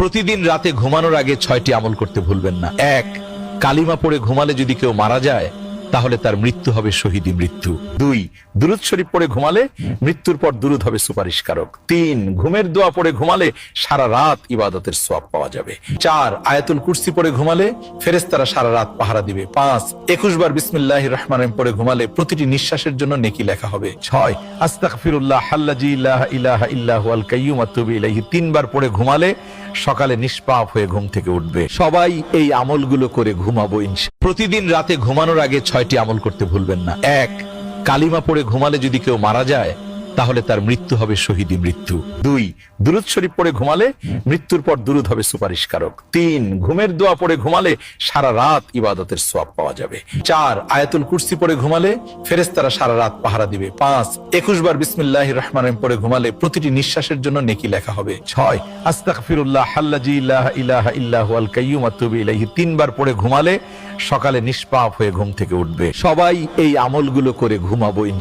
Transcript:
প্রতিদিন রাতে ঘুমানোর আগে 6টি আমল করতে ভুলবেন না। 1, কালিমা পড়ে ঘুমালে যদি কেউ মারা যায় তাহলে তার মৃত্যু হবে শহীদী মৃত্যু। 2, দুরূদ শরীফ পড়ে ঘুমালে মৃত্যুর পর দুরূদ হবে সুপারিশকারক। 3, ঘুমের দোয়া পড়ে ঘুমালে সারা রাত ইবাদতের সওয়াব পাওয়া যাবে। 4, আয়াতুল কুরসি পড়ে ঘুমালে ফেরেশতারা সারা রাত পাহারা দিবে। 5, 21 বার বিসমিল্লাহির রহমানির রহিম পড়ে ঘুমালে প্রতিটি নিঃশ্বাসের জন্য নেকি লেখা হবে। 6, আস্তাগফিরুল্লাহ আল্লাযী লা ইলাহা ইল্লা হুয়াল কাইয়্যুম আতুবু ইলাইহি 3 বার পড়ে ঘুমালে সকালে নিষ্পাপ হয়ে ঘুম থেকে উঠবে। সবাই এই আমলগুলো করে ঘুমাবো ইনশাআল্লাহ। প্রতিদিন রাতে ঘুমানোর আগে 6টি আমল করতে ভুলবেন না। 1, কালিমা পড়ে ঘুমালে যদি কেউ মারা যায় তাহলে তার মৃত্যু হবে শহীদী মৃত্যু। 2, দুরূদ শরীফ পড়ে ঘুমালে মৃত্যুর পর দুরূদ হবে সুপারিশকারক। 3, ঘুমের দোয়া পড়ে ঘুমালে সারা রাত ইবাদতের সওয়াব পাওয়া যাবে। 4, আয়াতুল কুরসি পড়ে ঘুমালে ফেরেশতারা সারা রাত পাহারা দিবে। 5, 21 বার বিসমিল্লাহির রহমানির রহিম পড়ে ঘুমালে প্রতিটি নিঃশ্বাসের জন্য নেকি লেখা হবে। 6, আস্তাগফিরুল্লাহ আল্লাযী লা ইলাহা ইল্লা হুয়াল কাইয়্যুম আতুবু ইলাইহি 3 বার পড়ে ঘুমালে সকালে নিষ্পাপ হয়ে ঘুম থেকে উঠবে। সবাই এই আমলগুলো করে ঘুমাবো ইনশাআল্লাহ।